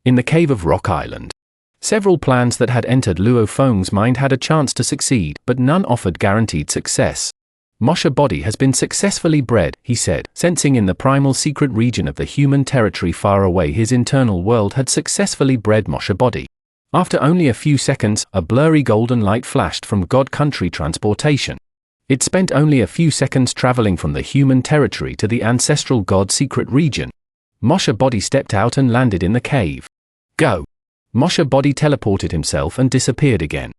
In the cave of Rock Island. Several plans that had entered Luo Feng's mind had a chance to succeed, but none offered guaranteed success. Mosha body has been successfully bred, he said, sensing in the primal secret region of the human territory far away his internal world had successfully bred Mosha body. After only a few seconds, a blurry golden light flashed from God Country transportation. It spent only a few seconds traveling from the human territory to the ancestral God secret region. Mosha body stepped out and landed in the cave. Go! Mosha body teleported himself and disappeared again.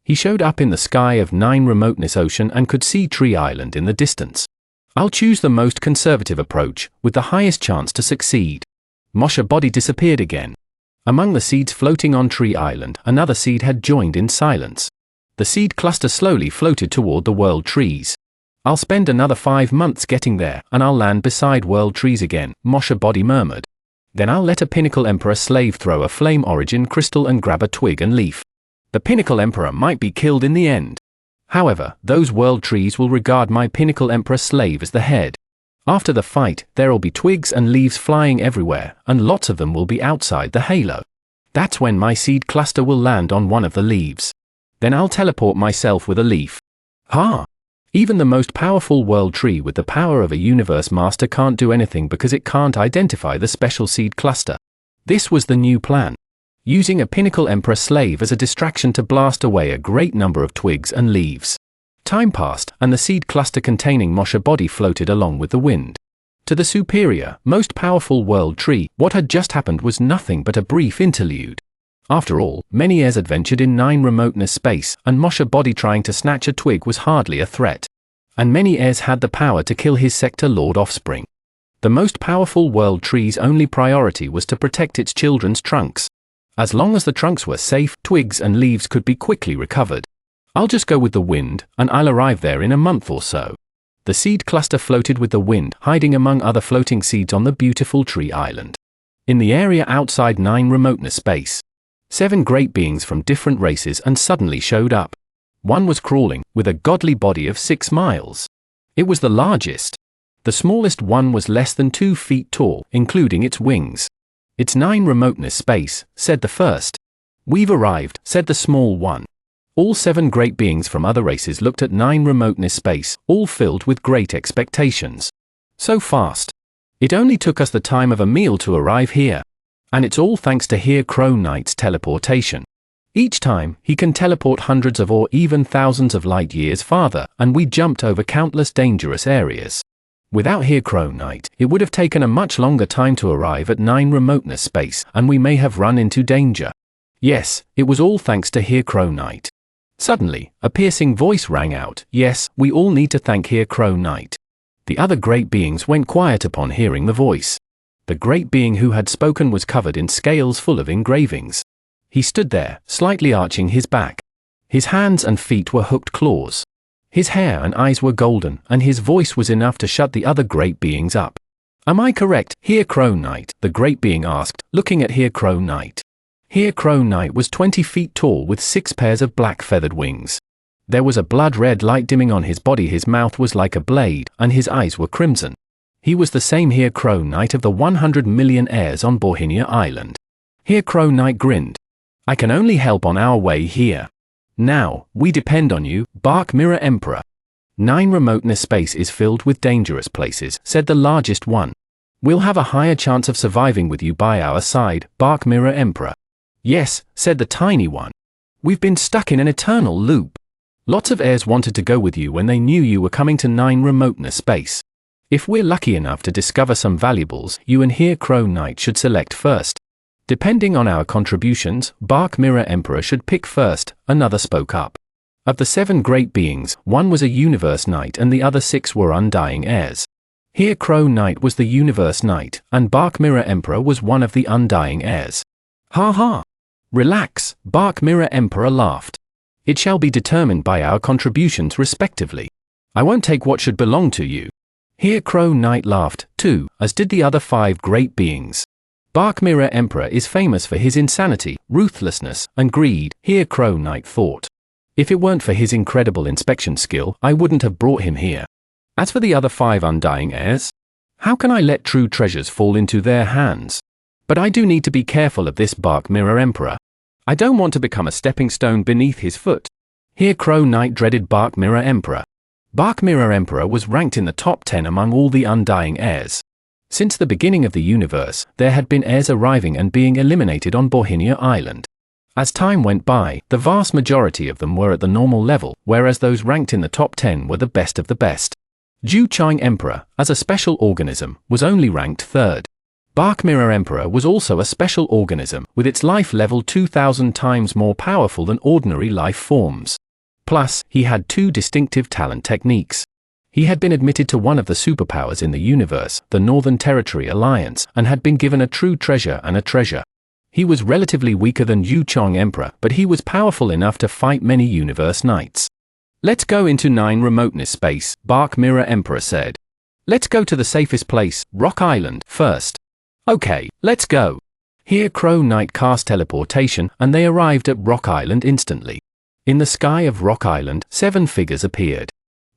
He showed up in the sky of 9 Remoteness Ocean and could see Tree Island in the distance. I'll choose the most conservative approach, with the highest chance to succeed. Mosha body disappeared again. Among the seeds floating on Tree Island, another seed had joined in silence. The seed cluster slowly floated toward the world trees. I'll spend another 5 months getting there, and I'll land beside world trees again, Mosha body murmured. Then I'll let a Pinnacle Emperor slave throw a flame origin crystal and grab a twig and leaf. The Pinnacle Emperor might be killed in the end. However, those world trees will regard my Pinnacle Emperor slave as the head. After the fight, there'll be twigs and leaves flying everywhere, and lots of them will be outside the halo. That's when my seed cluster will land on one of the leaves. Then I'll teleport myself with a leaf. Ha! Even the most powerful world tree with the power of a universe master can't do anything because it can't identify the special seed cluster. This was the new plan. Using a Pinnacle Emperor slave as a distraction to blast away a great number of twigs and leaves. Time passed, and the seed cluster containing Mosha body floated along with the wind. To the superior, most powerful world tree, what had just happened was nothing but a brief interlude. After all, many heirs adventured in 9 Remoteness space, and Mosha body trying to snatch a twig was hardly a threat. And many heirs had the power to kill his sector lord offspring. The most powerful world tree's only priority was to protect its children's trunks. As long as the trunks were safe, twigs and leaves could be quickly recovered. I'll just go with the wind, and I'll arrive there in a month or so. The seed cluster floated with the wind, hiding among other floating seeds on the beautiful Tree Island. In the area outside 9 Remoteness space, 7 great beings from different races and suddenly showed up. One was crawling, with a godly body of 6 miles. It was the largest. The smallest one was less than 2 feet tall, including its wings. It's 9 Remoteness space, said the first. We've arrived, said the small one. All 7 great beings from other races looked at 9 Remoteness space, all filled with great expectations. So fast. It only took us the time of a meal to arrive here. And it's all thanks to Here Crow Knight's teleportation. Each time, he can teleport hundreds of or even thousands of light years farther, and we jumped over countless dangerous areas. Without Here Crow Knight, it would have taken a much longer time to arrive at 9 Remoteness space, and we may have run into danger. Yes, it was all thanks to Here Crow Knight. Suddenly, a piercing voice rang out, yes, we all need to thank Here Crow Knight. The other great beings went quiet upon hearing the voice. The great being who had spoken was covered in scales full of engravings. He stood there, slightly arching his back. His hands and feet were hooked claws. His hair and eyes were golden, and his voice was enough to shut the other great beings up. Am I correct, Here Crow Knight? The great being asked, looking at Here Crow Knight. Here Crow Knight was 20 feet tall with 6 pairs of black feathered wings. There was a blood-red light dimming on his body, his mouth was like a blade, and his eyes were crimson. He was the same Here Crow Knight of the 100 million heirs on Bohinia Island. Here Crow Knight grinned. I can only help on our way here. Now, we depend on you, Bark Mirror Emperor. 9 Remoteness space is filled with dangerous places, said the largest one. We'll have a higher chance of surviving with you by our side, Bark Mirror Emperor. Yes, said the tiny one. We've been stuck in an eternal loop. Lots of heirs wanted to go with you when they knew you were coming to 9 Remoteness space. If we're lucky enough to discover some valuables, you and Here Crow Knight should select first. Depending on our contributions, Bark Mirror Emperor should pick first, another spoke up. Of the 7 great beings, one was a Universe Knight and the other 6 were Undying heirs. Here Crow Knight was the Universe Knight, and Bark Mirror Emperor was one of the Undying heirs. Ha ha! Relax, Bark Mirror Emperor laughed. It shall be determined by our contributions respectively. I won't take what should belong to you. Here Crow Knight laughed, too, as did the other 5 great beings. Bark Mirror Emperor is famous for his insanity, ruthlessness, and greed, Here Crow Knight thought. If it weren't for his incredible inspection skill, I wouldn't have brought him here. As for the other 5 Undying heirs, how can I let true treasures fall into their hands? But I do need to be careful of this Bark Mirror Emperor. I don't want to become a stepping stone beneath his foot. Here Crow Knight dreaded Bark Mirror Emperor. Bark Mirror Emperor was ranked in the top 10 among all the undying heirs. Since the beginning of the universe, there had been heirs arriving and being eliminated on Bohinia Island. As time went by, the vast majority of them were at the normal level, whereas those ranked in the top 10 were the best of the best. Ju Chang Emperor, as a special organism, was only ranked 3rd. Bark Mirror Emperor was also a special organism, with its life level 2,000 times more powerful than ordinary life forms. Plus, he had 2 distinctive talent techniques. He had been admitted to one of the superpowers in the universe, the Northern Territory Alliance, and had been given a true treasure and a treasure. He was relatively weaker than Yu Chong Emperor, but he was powerful enough to fight many universe knights. Let's go into 9 remoteness space, Bark Mirror Emperor said. Let's go to the safest place, Rock Island, first. Okay, let's go. Here Crow Knight cast teleportation, and they arrived at Rock Island instantly. In the sky of Rock Island, 7 figures appeared.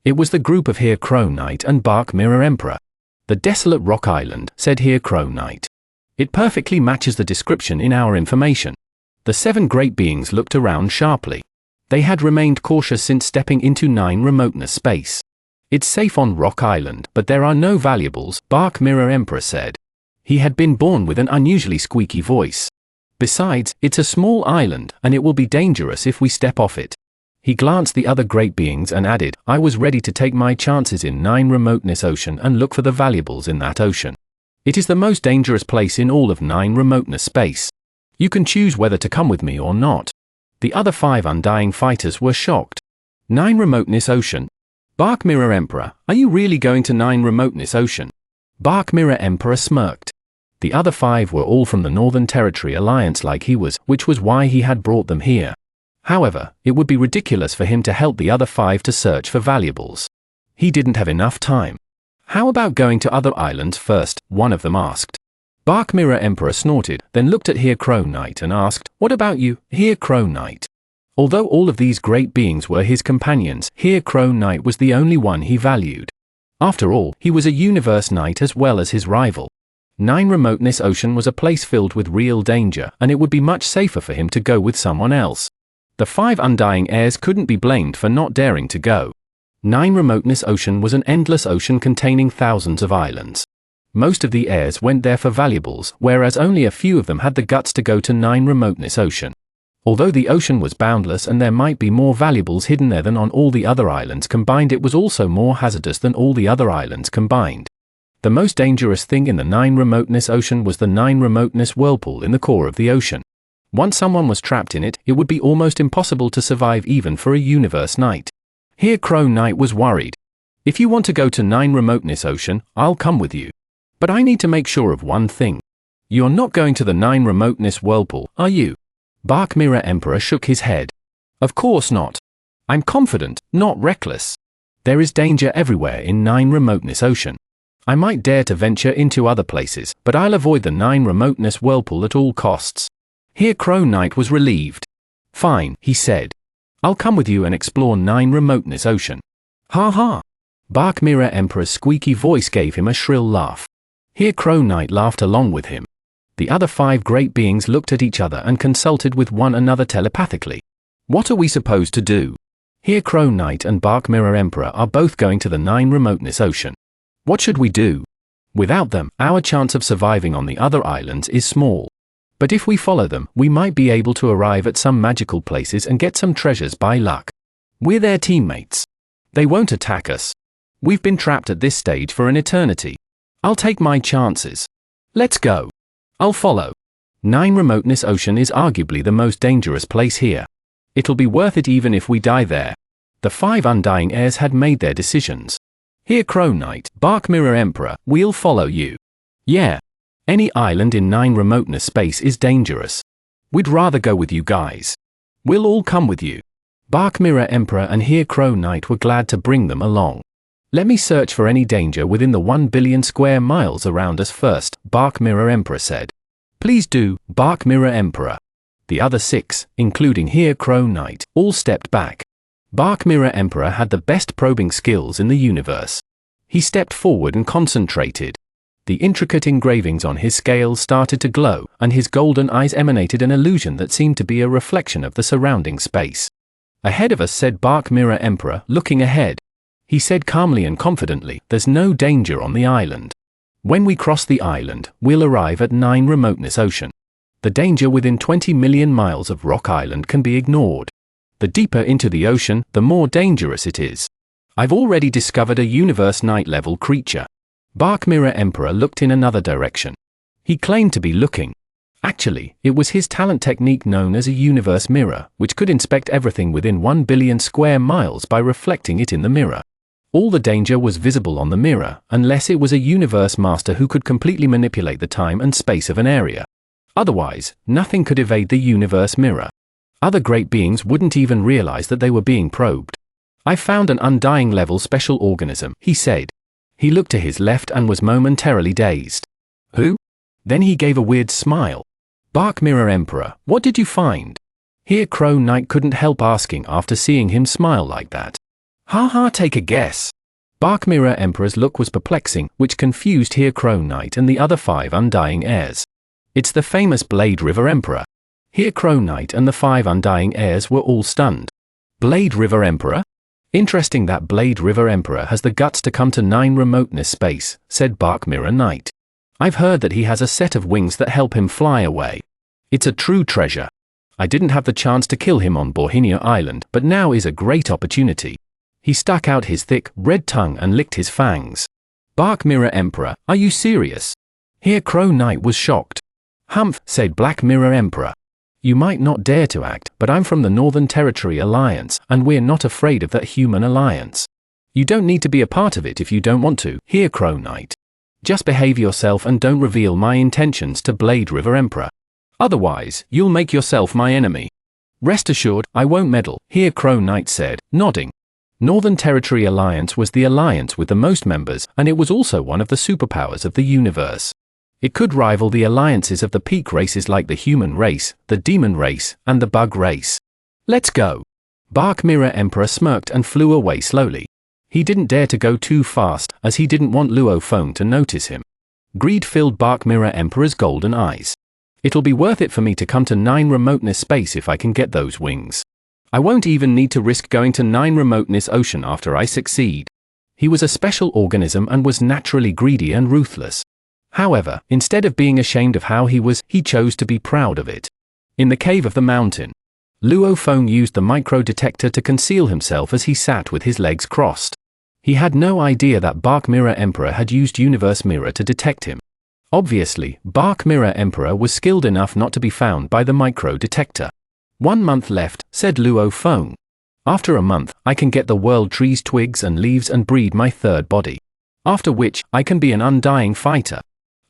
It was the group of Here Crow Knight and Bark Mirror Emperor. The desolate Rock Island, said Here Crow Knight. It perfectly matches the description in our information. The 7 great beings looked around sharply. They had remained cautious since stepping into 9 remoteness space. It's safe on Rock Island, but there are no valuables, Bark Mirror Emperor said. He had been born with an unusually squeaky voice. Besides, it's a small island, and it will be dangerous if we step off it. He glanced the other great beings and added, I was ready to take my chances in 9 remoteness ocean and look for the valuables in that ocean. It is the most dangerous place in all of 9 remoteness space. You can choose whether to come with me or not. The other 5 undying fighters were shocked. 9 remoteness ocean? Bark Mirror Emperor, are you really going to 9 remoteness ocean? Bark Mirror Emperor smirked. The other 5 were all from the Northern Territory Alliance like he was, which was why he had brought them here. However, it would be ridiculous for him to help the other 5 to search for valuables. He didn't have enough time. How about going to other islands first? One of them asked. Bark Mirror Emperor snorted, then looked at Here Crow Knight and asked, what about you, Here Crow Knight? Although all of these great beings were his companions, Here Crow Knight was the only one he valued. After all, he was a universe knight as well as his rival. 9 remoteness ocean was a place filled with real danger, and it would be much safer for him to go with someone else. The 5 undying heirs couldn't be blamed for not daring to go. 9 remoteness ocean was an endless ocean containing thousands of islands. Most of the heirs went there for valuables, whereas only a few of them had the guts to go to 9 remoteness ocean. Although the ocean was boundless and there might be more valuables hidden there than on all the other islands combined, it was also more hazardous than all the other islands combined. The most dangerous thing in the 9 remoteness ocean was the 9 remoteness whirlpool in the core of the ocean. Once someone was trapped in it, it would be almost impossible to survive even for a universe knight. Here Crow Knight was worried. If you want to go to 9 remoteness ocean, I'll come with you. But I need to make sure of one thing. You're not going to the 9 remoteness whirlpool, are you? Bark Mirror Emperor shook his head. Of course not. I'm confident, not reckless. There is danger everywhere in 9 remoteness ocean. I might dare to venture into other places, but I'll avoid the 9 remoteness whirlpool at all costs. Here Crow Knight was relieved. Fine, he said. I'll come with you and explore 9 remoteness ocean. Ha ha. Bark Mirror Emperor's squeaky voice gave him a shrill laugh. Here Crow Knight laughed along with him. The other 5 great beings looked at each other and consulted with one another telepathically. What are we supposed to do? Here Crow Knight and Bark Mirror Emperor are both going to the 9 remoteness ocean. What should we do? Without them, our chance of surviving on the other islands is small. But if we follow them, we might be able to arrive at some magical places and get some treasures by luck. We're their teammates. They won't attack us. We've been trapped at this stage for an eternity. I'll take my chances. Let's go. I'll follow. 9 remoteness ocean is arguably the most dangerous place here. It'll be worth it even if we die there. The 5 undying heirs had made their decisions. Here Crow Knight, Bark Mirror Emperor, we'll follow you. Yeah. Any island in 9 remoteness space is dangerous. We'd rather go with you guys. We'll all come with you. Bark Mirror Emperor and Here Crow Knight were glad to bring them along. Let me search for any danger within the 1 billion square miles around us first, Bark Mirror Emperor said. Please do, Bark Mirror Emperor. The other 6, including Here Crow Knight, all stepped back. Bark Mirror Emperor had the best probing skills in the universe. He stepped forward and concentrated. The intricate engravings on his scales started to glow, and his golden eyes emanated an illusion that seemed to be a reflection of the surrounding space. "Ahead of us," said Bark Mirror Emperor, looking ahead. He said calmly and confidently, "There's no danger on the island. When we cross the island, we'll arrive at 9 Remoteness Ocean. The danger within 20 million miles of Rock Island can be ignored. The deeper into the ocean, the more dangerous it is. I've already discovered a Universe Night-level creature." Bark Mirror Emperor looked in another direction. He claimed to be looking. Actually, it was his talent technique known as a universe mirror, which could inspect everything within 1 billion square miles by reflecting it in the mirror. All the danger was visible on the mirror, unless it was a universe master who could completely manipulate the time and space of an area. Otherwise, nothing could evade the universe mirror. Other great beings wouldn't even realize that they were being probed. "I found an undying level special organism," he said. He looked to his left and was momentarily dazed. "Who?" Then he gave a weird smile. "Bark Mirror Emperor, what did you find?" Here Crow Knight couldn't help asking after seeing him smile like that. "Ha ha, take a guess." Bark Mirror Emperor's look was perplexing, which confused Here Crow Knight and the other 5 undying heirs. "It's the famous Blade River Emperor." Here Crow Knight and the 5 undying heirs were all stunned. "Blade River Emperor? Interesting that Blade River Emperor has the guts to come to 9 Remoteness Space," said Bark Mirror Knight. "I've heard that he has a set of wings that help him fly away. It's a true treasure. I didn't have the chance to kill him on Bohinia Island, but now is a great opportunity." He stuck out his thick, red tongue and licked his fangs. "Bark Mirror Emperor, are you serious?" Here Crow Knight was shocked. "Humph," said Black Mirror Emperor. "You might not dare to act, but I'm from the Northern Territory Alliance, and we're not afraid of that human alliance. You don't need to be a part of it if you don't want to, Here Crow Knight. Just behave yourself and don't reveal my intentions to Blade River Emperor. Otherwise, you'll make yourself my enemy." "Rest assured, I won't meddle," Here Crow Knight said, nodding. Northern Territory Alliance was the alliance with the most members, and it was also one of the superpowers of the universe. It could rival the alliances of the peak races like the human race, the demon race, and the bug race. "Let's go." Bark Mirror Emperor smirked and flew away slowly. He didn't dare to go too fast, as he didn't want Luo Feng to notice him. Greed filled Bark Mirror Emperor's golden eyes. "It'll be worth it for me to come to 9 Remoteness Space if I can get those wings. I won't even need to risk going to 9 Remoteness Ocean after I succeed." He was a special organism and was naturally greedy and ruthless. However, instead of being ashamed of how he was, he chose to be proud of it. In the cave of the mountain, Luo Feng used the micro-detector to conceal himself as he sat with his legs crossed. He had no idea that Bark Mirror Emperor had used Universe Mirror to detect him. Obviously, Bark Mirror Emperor was skilled enough not to be found by the micro-detector. 1 month left, said Luo Feng. After a month, I can get the world trees, twigs and leaves and breed my 3rd body. After which, I can be an undying fighter.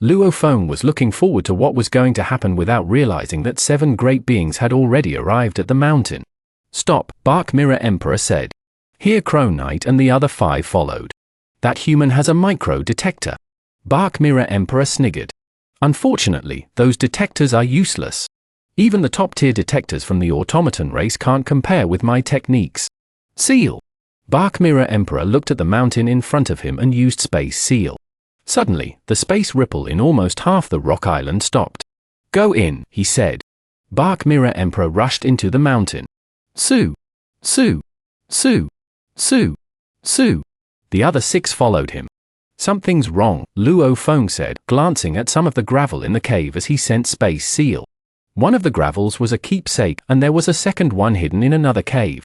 Luo Feng was looking forward to what was going to happen without realizing that 7 great beings had already arrived at the mountain. "Stop," Bark Mirror Emperor said. Here Crow Knight and the other 5 followed. "That human has a micro-detector." Bark Mirror Emperor sniggered. "Unfortunately, those detectors are useless. Even the top-tier detectors from the automaton race can't compare with my techniques." "Seal." Bark Mirror Emperor looked at the mountain in front of him and used Space Seal. Suddenly, the space ripple in almost half the rock island stopped. "Go in," he said. Bark Mirror Emperor rushed into the mountain. "Sue! Sue! Sue! Sue! Sue!" The other 6 followed him. "Something's wrong," Luo Feng said, glancing at some of the gravel in the cave as he sent Space Seal. One of the gravels was a keepsake, and there was a second one hidden in another cave.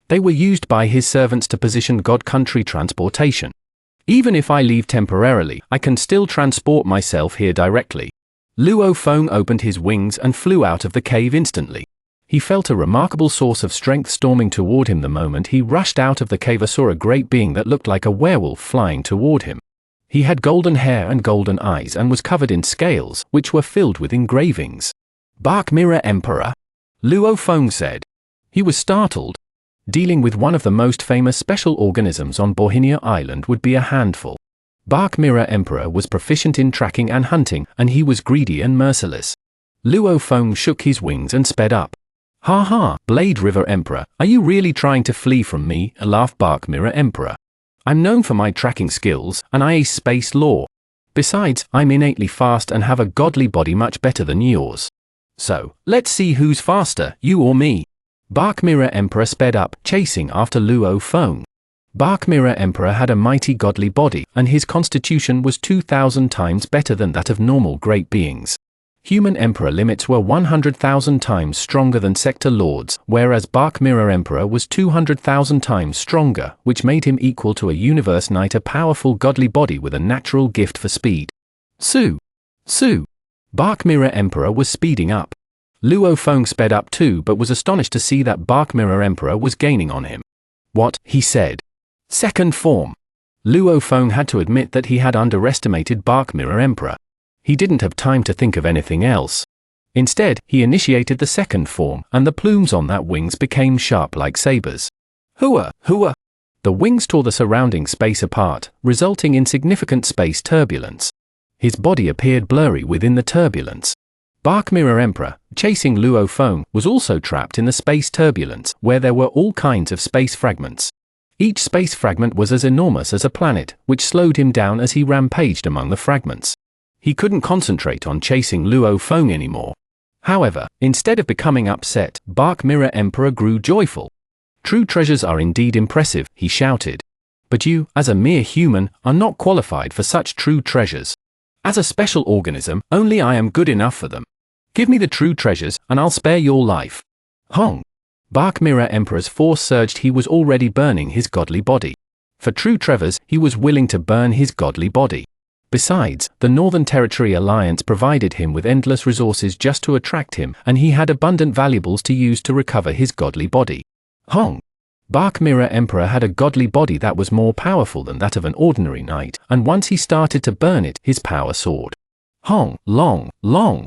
They were used by his servants to position God Country transportation. "Even if I leave temporarily, I can still transport myself here directly." Luo Feng opened his wings and flew out of the cave instantly. He felt a remarkable source of strength storming toward him the moment he rushed out of the cave. I saw a great being that looked like a werewolf flying toward him. He had golden hair and golden eyes and was covered in scales, which were filled with engravings. "Bark Mirror Emperor?" Luo Feng said. He was startled. Dealing with one of the most famous special organisms on Bohinia Island would be a handful. Bark Mirror Emperor was proficient in tracking and hunting, and he was greedy and merciless. Luo Feng shook his wings and sped up. "Ha ha, Blade River Emperor, are you really trying to flee from me?" laughed Bark Mirror Emperor. "I'm known for my tracking skills, and I ace space law. Besides, I'm innately fast and have a godly body much better than yours. So, let's see who's faster, you or me. Bark Mirror Emperor sped up, chasing after Luo Feng. Bark Mirror Emperor had a mighty godly body, and his constitution was 2,000 times better than that of normal great beings. Human Emperor limits were 100,000 times stronger than Sector Lords, whereas Bark Mirror Emperor was 200,000 times stronger, which made him equal to a Universe Knight, a powerful godly body with a natural gift for speed. Su! Bark Mirror Emperor was speeding up. Luo Feng sped up too, but was astonished to see that Bark Mirror Emperor was gaining on him. What? He said. Second form. Luo Feng had to admit that he had underestimated Bark Mirror Emperor. He didn't have time to think of anything else. Instead, he initiated the second form, and the plumes on that wings became sharp like sabers. Hua! The wings tore the surrounding space apart, resulting in significant space turbulence. His body appeared blurry within the turbulence. Bark Mirror Emperor, chasing Luo Feng, was also trapped in the space turbulence, where there were all kinds of space fragments. Each space fragment was as enormous as a planet, which slowed him down as he rampaged among the fragments. He couldn't concentrate on chasing Luo Feng anymore. However, instead of becoming upset, Bark Mirror Emperor grew joyful. True treasures are indeed impressive, he shouted. But you, as a mere human, are not qualified for such true treasures. As a special organism, only I am good enough for them. Give me the true treasures, and I'll spare your life. Hong! Bark Mirror Emperor's force surged. He was already burning his godly body. For true treasures, he was willing to burn his godly body. Besides, the Northern Territory Alliance provided him with endless resources just to attract him, and he had abundant valuables to use to recover his godly body. Hong! Bark Mirror Emperor had a godly body that was more powerful than that of an ordinary knight, and once he started to burn it, his power soared. Hong! Long!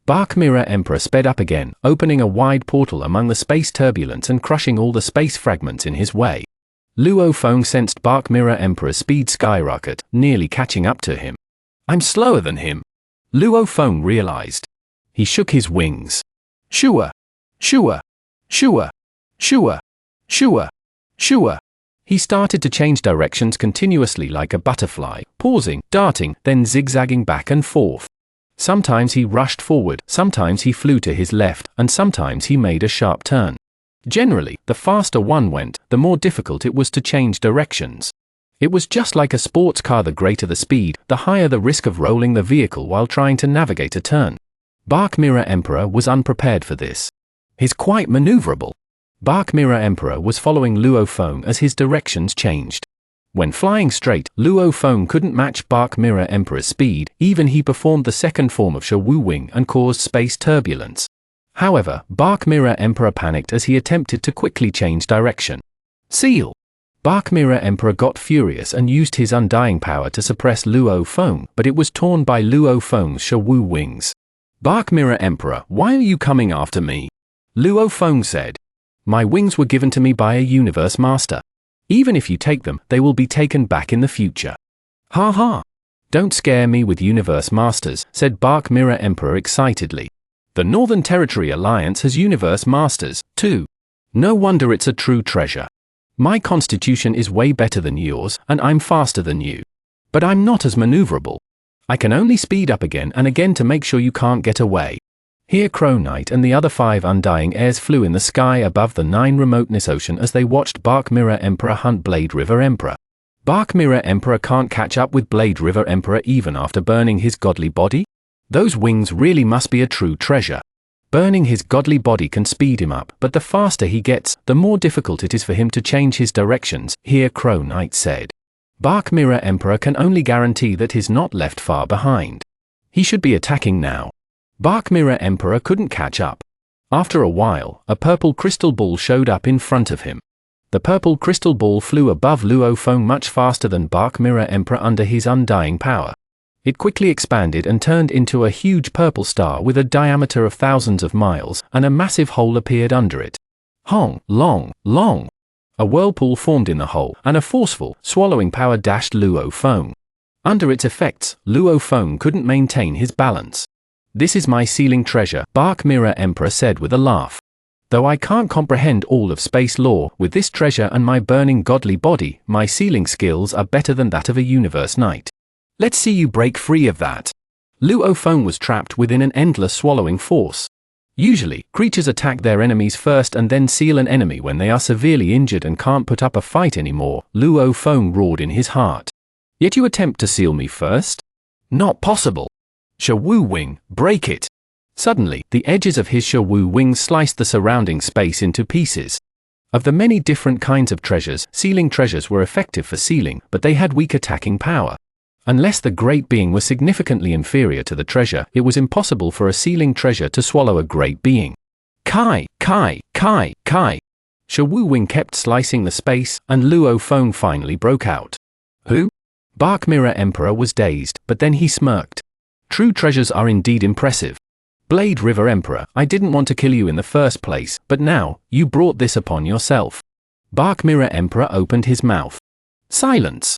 Bark Mirror Emperor sped up again, opening a wide portal among the space turbulence and crushing all the space fragments in his way. Luo Feng sensed Bark Mirror Emperor's speed skyrocket, nearly catching up to him. I'm slower than him, Luo Feng realized. He shook his wings. Shua! He started to change directions continuously like a butterfly, pausing, darting, then zigzagging back and forth. Sometimes he rushed forward, sometimes he flew to his left, and sometimes he made a sharp turn. Generally, the faster one went, the more difficult it was to change directions. It was just like a sports car. The greater the speed, the higher the risk of rolling the vehicle while trying to navigate a turn. Bark Mirror Emperor was unprepared for this. He's quite maneuverable. Bark Mirror Emperor was following Luo Feng as his directions changed. When flying straight, Luo Feng couldn't match Bark Mirror Emperor's speed, even he performed the second form of Shu Wing and caused space turbulence. However, Bark Mirror Emperor panicked as he attempted to quickly change direction. Seal! Bark Mirror Emperor got furious and used his undying power to suppress Luo Feng, but it was torn by Luo Feng's Shu wings. Bark Mirror Emperor, why are you coming after me? Luo Feng said. My wings were given to me by a Universe Master. Even if you take them, they will be taken back in the future. Ha ha! Don't scare me with Universe Masters, said Bark Mirror Emperor excitedly. The Northern Territory Alliance has Universe Masters, too. No wonder it's a true treasure. My constitution is way better than yours, and I'm faster than you. But I'm not as maneuverable. I can only speed up again and again to make sure you can't get away. Here Crow Knight and the other 5 undying heirs flew in the sky above the 9 remoteness ocean as they watched Bark Mirror Emperor hunt Blade River Emperor. Bark Mirror Emperor can't catch up with Blade River Emperor even after burning his godly body? Those wings really must be a true treasure. Burning his godly body can speed him up, but the faster he gets, the more difficult it is for him to change his directions, here Crow Knight said. Bark Mirror Emperor can only guarantee that he's not left far behind. He should be attacking now. Bark Mirror Emperor couldn't catch up. After a while, a purple crystal ball showed up in front of him. The purple crystal ball flew above Luo Feng much faster than Bark Mirror Emperor under his undying power. It quickly expanded and turned into a huge purple star with a diameter of thousands of miles, and a massive hole appeared under it. Hong, long. A whirlpool formed in the hole, and a forceful, swallowing power dashed Luo Feng. Under its effects, Luo Feng couldn't maintain his balance. This is my sealing treasure, Bark Mirror Emperor said with a laugh. Though I can't comprehend all of space law, with this treasure and my burning godly body, my sealing skills are better than that of a Universe Knight. Let's see you break free of that. Luo Feng was trapped within an endless swallowing force. Usually, creatures attack their enemies first and then seal an enemy when they are severely injured and can't put up a fight anymore, Luo Feng roared in his heart. Yet you attempt to seal me first? Not possible. Shawu wing, break it. Suddenly, the edges of his Shawu wings sliced the surrounding space into pieces. Of the many different kinds of treasures, sealing treasures were effective for sealing, but they had weak attacking power. Unless the great being was significantly inferior to the treasure, it was impossible for a sealing treasure to swallow a great being. Kai, Kai, Kai, Kai. Shawu Wing kept slicing the space, and Luo Feng finally broke out. Who? Bark Mirror Emperor was dazed, but then he smirked. True treasures are indeed impressive. Blade River Emperor, I didn't want to kill you in the first place, but now, you brought this upon yourself. Bark Mirror Emperor opened his mouth. Silence.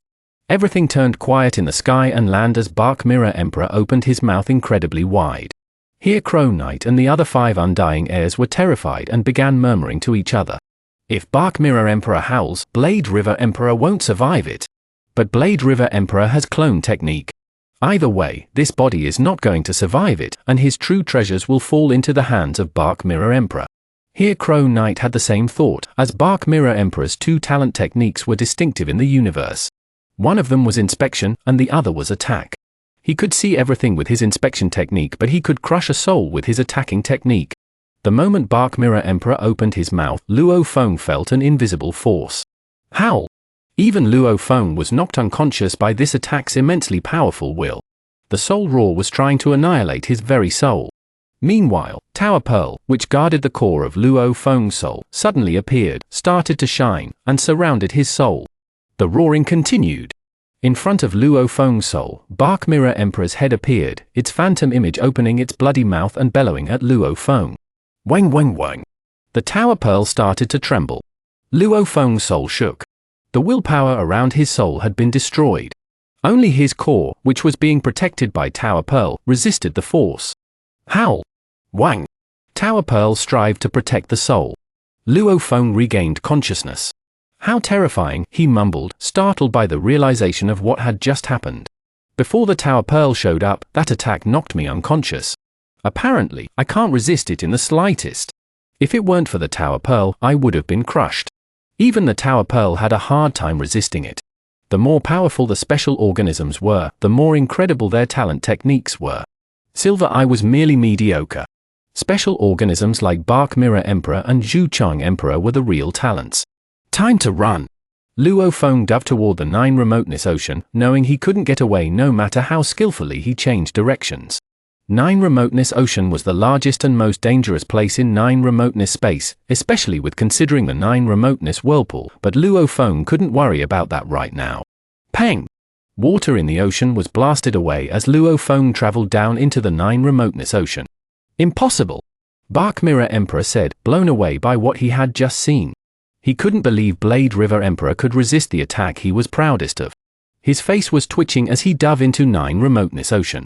Everything turned quiet in the sky and land as Bark Mirror Emperor opened his mouth incredibly wide. Here Crow Knight and the other 5 undying heirs were terrified and began murmuring to each other. If Bark Mirror Emperor howls, Blade River Emperor won't survive it. But Blade River Emperor has clone technique. Either way, this body is not going to survive it, and his true treasures will fall into the hands of Bark Mirror Emperor. Here Crow Knight had the same thought, as Bark Mirror Emperor's 2 talent techniques were distinctive in the universe. One of them was inspection, and the other was attack. He could see everything with his inspection technique, but he could crush a soul with his attacking technique. The moment Bark Mirror Emperor opened his mouth, Luo Feng felt an invisible force. Howl! Even Luo Feng was knocked unconscious by this attack's immensely powerful will. The soul roar was trying to annihilate his very soul. Meanwhile, Tower Pearl, which guarded the core of Luo Feng's soul, suddenly appeared, started to shine, and surrounded his soul. The roaring continued. In front of Luo Feng's soul, Bark Mirror Emperor's head appeared, its phantom image opening its bloody mouth and bellowing at Luo Feng. Wang wang wang. The Tower Pearl started to tremble. Luo Feng's soul shook. The willpower around his soul had been destroyed. Only his core, which was being protected by Tower Pearl, resisted the force. Howl! Wang! Tower Pearl strived to protect the soul. Luo Feng regained consciousness. How terrifying, he mumbled, startled by the realization of what had just happened. Before the Tower Pearl showed up, that attack knocked me unconscious. Apparently, I can't resist it in the slightest. If it weren't for the Tower Pearl, I would have been crushed. Even the Tower Pearl had a hard time resisting it. The more powerful the special organisms were, the more incredible their talent techniques were. Silver Eye was merely mediocre. Special organisms like Bark Mirror Emperor and Zhu Chang Emperor were the real talents. Time to run. Luo Feng dove toward the 9 Remoteness Ocean, knowing he couldn't get away no matter how skillfully he changed directions. 9 Remoteness Ocean was the largest and most dangerous place in 9 Remoteness space, especially with considering the 9 Remoteness Whirlpool, but Luo Feng couldn't worry about that right now. Peng! Water in the ocean was blasted away as Luo Feng traveled down into the 9 Remoteness Ocean. Impossible! Bark Mirror Emperor said, blown away by what he had just seen. He couldn't believe Blade River Emperor could resist the attack he was proudest of. His face was twitching as he dove into 9 Remoteness Ocean.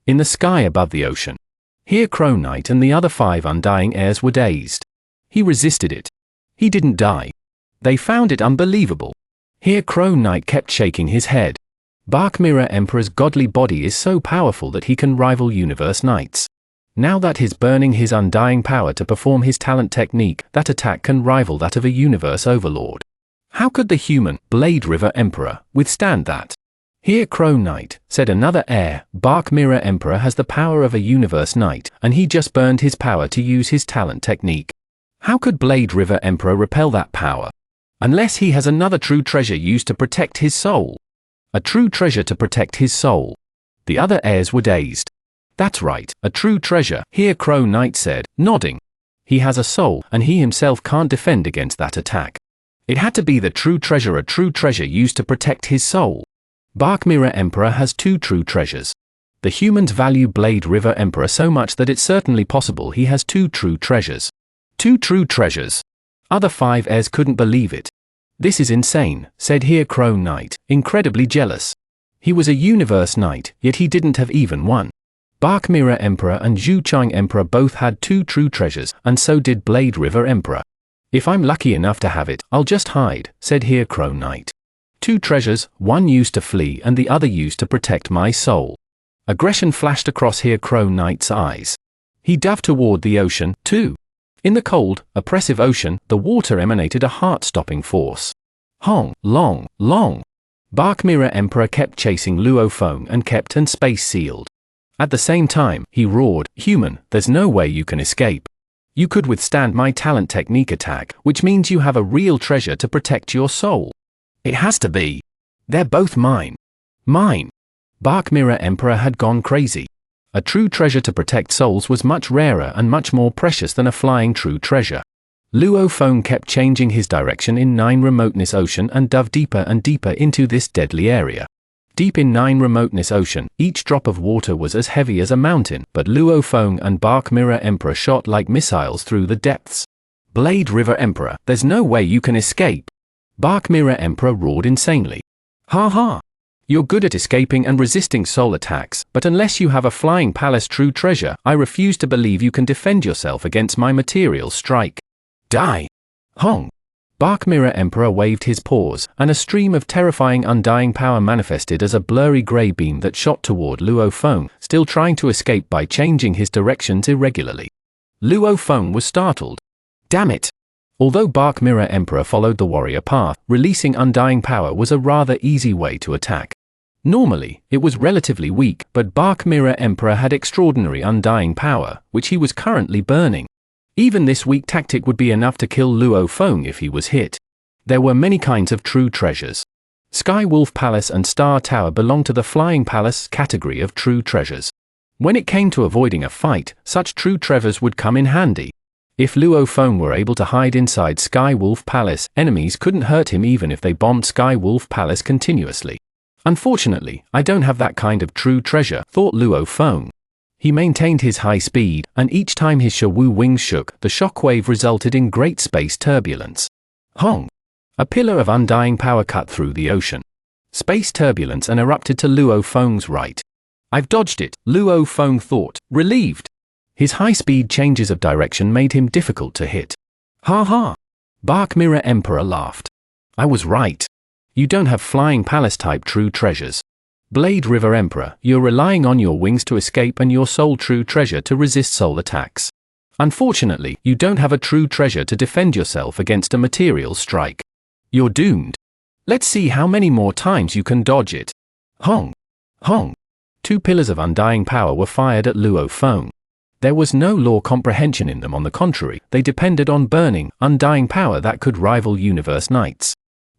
In the sky above the ocean. Here Crow Knight and the other 5 undying heirs were dazed. He resisted it. He didn't die. They found it unbelievable. Here Crow Knight kept shaking his head. Bark Mirror Emperor's godly body is so powerful that he can rival Universe Knights. Now that he's burning his undying power to perform his talent technique, that attack can rival that of a Universe Overlord. How could the human, Blade River Emperor, withstand that? Here Crow Knight, said another heir, Bark Mirror Emperor has the power of a Universe Knight, and he just burned his power to use his talent technique. How could Blade River Emperor repel that power? Unless he has another true treasure used to protect his soul. A true treasure to protect his soul. The other heirs were dazed. That's right, a true treasure, here Crow Knight said, nodding. He has a soul, and he himself can't defend against that attack. It had to be the true treasure, a true treasure used to protect his soul. Bark Mirror Emperor has 2 true treasures. The humans value Blade River Emperor so much that it's certainly possible he has 2 true treasures. 2 true treasures. Other 5 heirs couldn't believe it. This is insane, said here Crow Knight, incredibly jealous. He was a Universe Knight, yet he didn't have even one. Bark Mirror Emperor and Zhu Chang Emperor both had 2 true treasures, and so did Blade River Emperor. If I'm lucky enough to have it, I'll just hide, said here Crow Knight. Two treasures, one used to flee and the other used to protect my soul. Aggression flashed across Here Crow Knight's eyes. He dove toward the ocean, too. In the cold, oppressive ocean, the water emanated a heart-stopping force. Hong, long, long. Bark Mirror Emperor kept chasing Luo Feng and kept and space sealed. At the same time, he roared, "Human, there's no way you can escape. You could withstand my talent technique attack, which means you have a real treasure to protect your soul. It has to be. They're both mine. Mine." Bark Mirror Emperor had gone crazy. A true treasure to protect souls was much rarer and much more precious than a flying true treasure. Luo Feng kept changing his direction in Nine Remoteness Ocean and dove deeper and deeper into this deadly area. Deep in Nine Remoteness Ocean, each drop of water was as heavy as a mountain, but Luo Feng and Bark Mirror Emperor shot like missiles through the depths. "Blade River Emperor, there's no way you can escape." Bark Mirror Emperor roared insanely. "Ha ha! You're good at escaping and resisting soul attacks, but unless you have a Flying Palace true treasure, I refuse to believe you can defend yourself against my material strike. Die!" Hong! Bark Mirror Emperor waved his paws, and a stream of terrifying undying power manifested as a blurry grey beam that shot toward Luo Feng, still trying to escape by changing his directions irregularly. Luo Feng was startled. Damn it! Although Bark Mirror Emperor followed the warrior path, releasing undying power was a rather easy way to attack. Normally, it was relatively weak, but Bark Mirror Emperor had extraordinary undying power, which he was currently burning. Even this weak tactic would be enough to kill Luo Feng if he was hit. There were many kinds of true treasures. Sky Wolf Palace and Star Tower belonged to the Flying Palace category of true treasures. When it came to avoiding a fight, such true treasures would come in handy. If Luo Feng were able to hide inside Sky Wolf Palace, enemies couldn't hurt him even if they bombed Sky Wolf Palace continuously. Unfortunately, I don't have that kind of true treasure, thought Luo Feng. He maintained his high speed, and each time his Shawu wings shook, the shockwave resulted in great space turbulence. Hong! A pillar of undying power cut through the ocean. Space turbulence and erupted to Luo Feng's right. I've dodged it, Luo Feng thought, relieved. His high-speed changes of direction made him difficult to hit. Ha ha! Bark Mirror Emperor laughed. I was right. You don't have Flying Palace-type true treasures. Blade River Emperor, you're relying on your wings to escape and your soul true treasure to resist soul attacks. Unfortunately, you don't have a true treasure to defend yourself against a material strike. You're doomed. Let's see how many more times you can dodge it. Hong! Hong! Two pillars of undying power were fired at Luo Feng. There was no law comprehension in them, on the contrary, they depended on burning, undying power that could rival Universe Knights.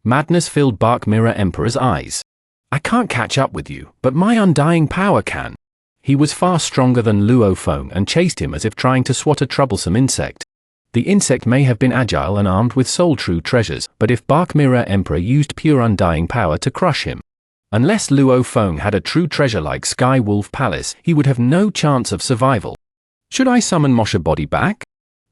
Madness filled Bark Mirror Emperor's eyes. I can't catch up with you, but my undying power can. He was far stronger than Luo Feng and chased him as if trying to swat a troublesome insect. The insect may have been agile and armed with soul true treasures, but if Bark Mirror Emperor used pure undying power to crush him, unless Luo Feng had a true treasure like Sky Wolf Palace, he would have no chance of survival. Should I summon Mosha Body back?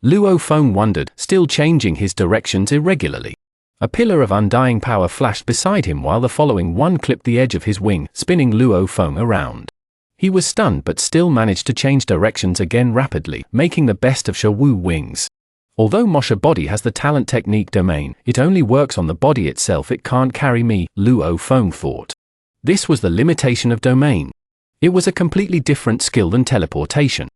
Luo Feng wondered, still changing his directions irregularly. A pillar of undying power flashed beside him while the following one clipped the edge of his wing, spinning Luo Feng around. He was stunned but still managed to change directions again rapidly, making the best of Shawu wings. Although Mosha Body has the talent technique domain, it only works on the body itself. It can't carry me, Luo Feng thought. This was the limitation of domain. It was a completely different skill than teleportation.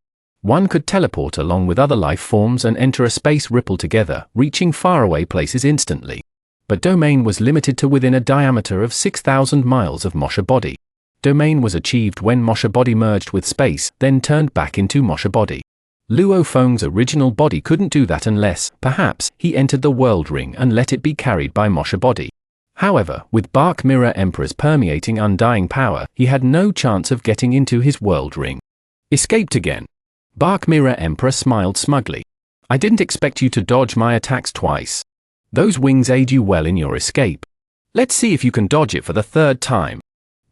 One could teleport along with other life forms and enter a space ripple together, reaching faraway places instantly. But domain was limited to within a diameter of 6,000 miles of Mosha Body. Domain was achieved when Mosha Body merged with space, then turned back into Mosha Body. Luo Feng's original body couldn't do that unless, perhaps, he entered the World Ring and let it be carried by Mosha Body. However, with Bark Mirror Emperor's permeating undying power, he had no chance of getting into his World Ring. Escaped again. Bark Mirror Emperor smiled smugly. I didn't expect you to dodge my attacks twice. Those wings aid you well in your escape. Let's see if you can dodge it for the third time.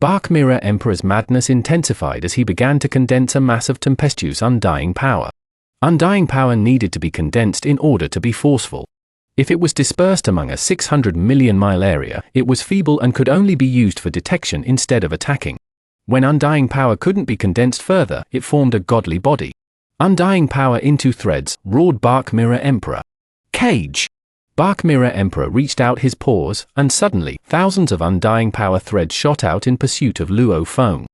Bark Mirror Emperor's madness intensified as he began to condense a mass of tempestuous undying power. Undying power needed to be condensed in order to be forceful. If it was dispersed among a 600 million mile area, it was feeble and could only be used for detection instead of attacking. When undying power couldn't be condensed further, it formed a godly body. Undying power into threads, roared Bark Mirror Emperor. Cage! Bark Mirror Emperor reached out his paws, and suddenly, thousands of undying power threads shot out in pursuit of Luo Feng.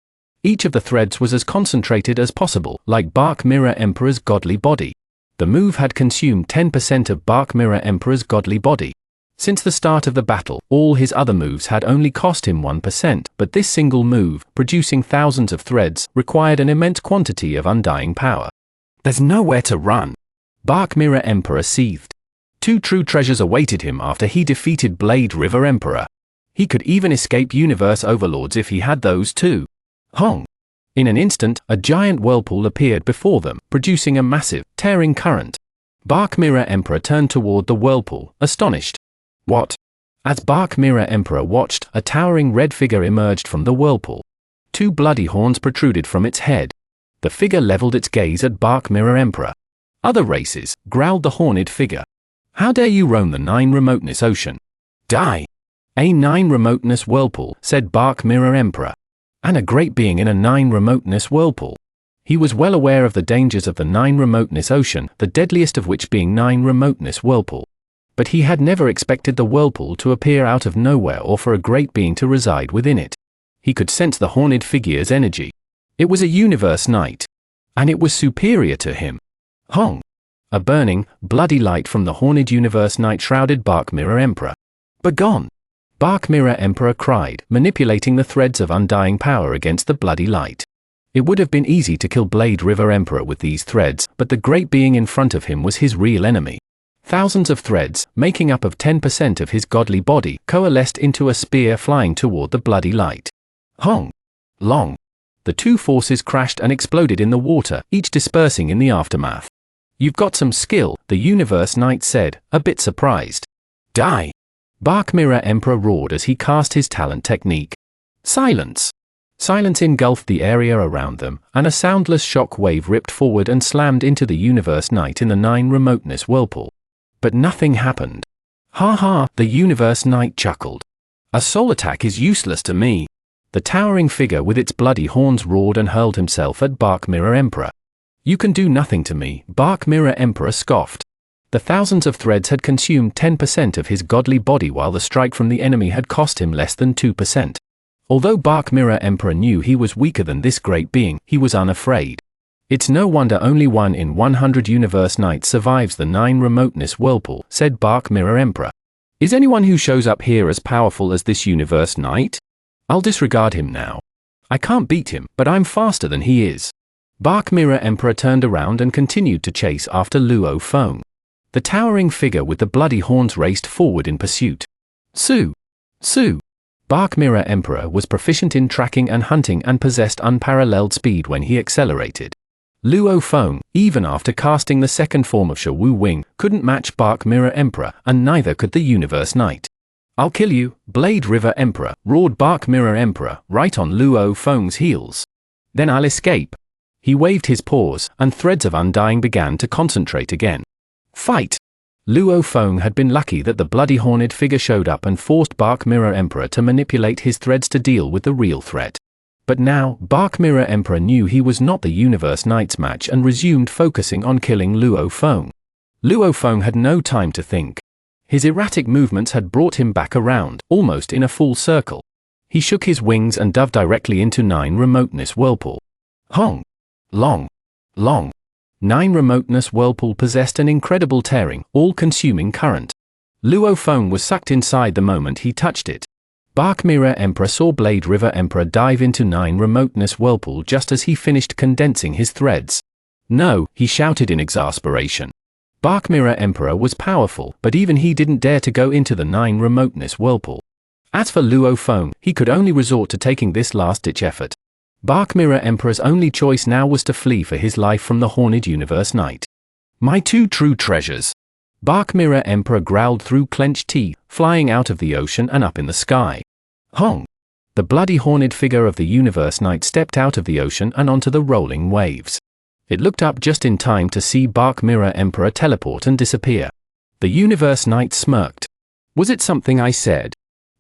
Each of the threads was as concentrated as possible, like Bark Mirror Emperor's godly body. The move had consumed 10% of Bark Mirror Emperor's godly body. Since the start of the battle, all his other moves had only cost him 1%, but this single move, producing thousands of threads, required an immense quantity of undying power. There's nowhere to run. Bark Mirror Emperor seethed. 2 true treasures awaited him after he defeated Blade River Emperor. He could even escape universe overlords if he had those too. Hong! In an instant, a giant whirlpool appeared before them, producing a massive, tearing current. Bark Mirror Emperor turned toward the whirlpool, astonished. What? As Bark Mirror Emperor watched, a towering red figure emerged from the whirlpool. 2 bloody horns protruded from its head. The figure leveled its gaze at Bark Mirror Emperor. Other races, growled the horned figure. How dare you roam the 9 remoteness ocean? Die! A 9 remoteness whirlpool, said Bark Mirror Emperor. And a great being in a 9 remoteness whirlpool. He was well aware of the dangers of the 9 remoteness ocean, the deadliest of which being 9 remoteness whirlpool. But he had never expected the whirlpool to appear out of nowhere or for a great being to reside within it. He could sense the horned figure's energy. It was a universe knight. And it was superior to him. Hong! A burning, bloody light from the horned universe knight shrouded Bark Mirror Emperor. Begone! Bark Mirror Emperor cried, manipulating the threads of undying power against the bloody light. It would have been easy to kill Blade River Emperor with these threads, but the great being in front of him was his real enemy. Thousands of threads, making up of 10% of his godly body, coalesced into a spear flying toward the bloody light. Hong! Long! The 2 forces crashed and exploded in the water, each dispersing in the aftermath. You've got some skill, the universe knight said, a bit surprised. Die! Bark Mirror Emperor roared as he cast his talent technique. Silence! Silence engulfed the area around them, and a soundless shock wave ripped forward and slammed into the universe knight in the 9 remoteness whirlpool. But nothing happened. Ha ha, the universe knight chuckled. A soul attack is useless to me. The towering figure with its bloody horns roared and hurled himself at Bark Mirror Emperor. You can do nothing to me, Bark Mirror Emperor scoffed. The thousands of threads had consumed 10% of his godly body while the strike from the enemy had cost him less than 2%. Although Bark Mirror Emperor knew he was weaker than this great being, he was unafraid. It's no wonder only 1 in 100 universe knights survives the 9 remoteness whirlpool, said Bark Mirror Emperor. Is anyone who shows up here as powerful as this universe knight? I'll disregard him now. I can't beat him, but I'm faster than he is. Bark Mirror Emperor turned around and continued to chase after Luo Feng. The towering figure with the bloody horns raced forward in pursuit. Su! Su! Bark Mirror Emperor was proficient in tracking and hunting and possessed unparalleled speed when he accelerated. Luo Feng, even after casting the second form of Wu Wing, couldn't match Bark Mirror Emperor, and neither could the Universe Knight. I'll kill you, Blade River Emperor, roared Bark Mirror Emperor, right on Luo Feng's heels. Then I'll escape. He waved his paws, and threads of undying began to concentrate again. Fight! Luo Feng had been lucky that the bloody horned figure showed up and forced Bark Mirror Emperor to manipulate his threads to deal with the real threat. But now, Bark Mirror Emperor knew he was not the Universe Knight's match and resumed focusing on killing Luo Feng. Luo Feng had no time to think. His erratic movements had brought him back around, almost in a full circle. He shook his wings and dove directly into 9 remoteness whirlpool. Hong! Long! Long! 9 remoteness whirlpool possessed an incredible tearing, all-consuming current. Luo Feng was sucked inside the moment he touched it. Bark Mirror Emperor saw Blade River Emperor dive into 9 remoteness whirlpool just as he finished condensing his threads. No, he shouted in exasperation. Bark Mirror Emperor was powerful, but even he didn't dare to go into the 9 remoteness whirlpool. As for Luo Feng, he could only resort to taking this last-ditch effort. Bark Mirror Emperor's only choice now was to flee for his life from the Horned Universe Knight. My 2 true treasures. Bark Mirror Emperor growled through clenched teeth, flying out of the ocean and up in the sky. Hong! The bloody horned figure of the Universe Knight stepped out of the ocean and onto the rolling waves. It looked up just in time to see Bark Mirror Emperor teleport and disappear. The Universe Knight smirked. Was it something I said?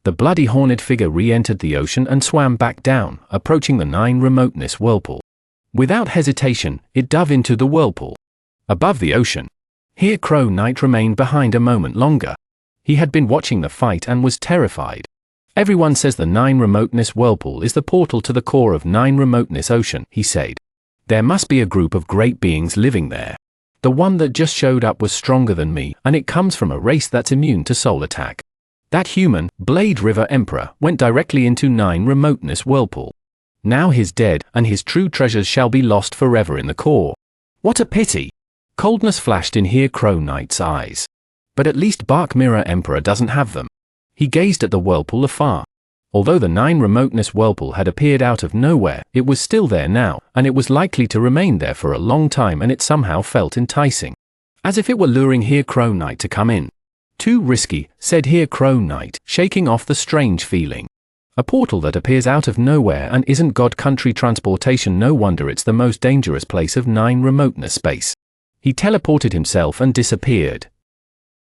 The bloody horned figure re-entered the ocean and swam back down, approaching the 9 remoteness whirlpool. Without hesitation, it dove into the whirlpool. Above the ocean. Here Crow Knight remained behind a moment longer. He had been watching the fight and was terrified. Everyone says the Nine Remoteness Whirlpool is the portal to the core of Nine Remoteness Ocean, he said. There must be a group of great beings living there. The one that just showed up was stronger than me, and it comes from a race that's immune to soul attack. That human, Blade River Emperor, went directly into Nine Remoteness Whirlpool. Now he's dead, and his true treasures shall be lost forever in the core. What a pity! Coldness flashed in Here Crow Knight's eyes. But at least Bark Mirror Emperor doesn't have them. He gazed at the whirlpool afar. Although the Nine Remoteness Whirlpool had appeared out of nowhere, it was still there now, and it was likely to remain there for a long time, and it somehow felt enticing. As if it were luring Here Crow Knight to come in. Too risky, said Here Crow Knight, shaking off the strange feeling. A portal that appears out of nowhere and isn't God Country transportation, no wonder it's the most dangerous place of Nine Remoteness space. He teleported himself and disappeared.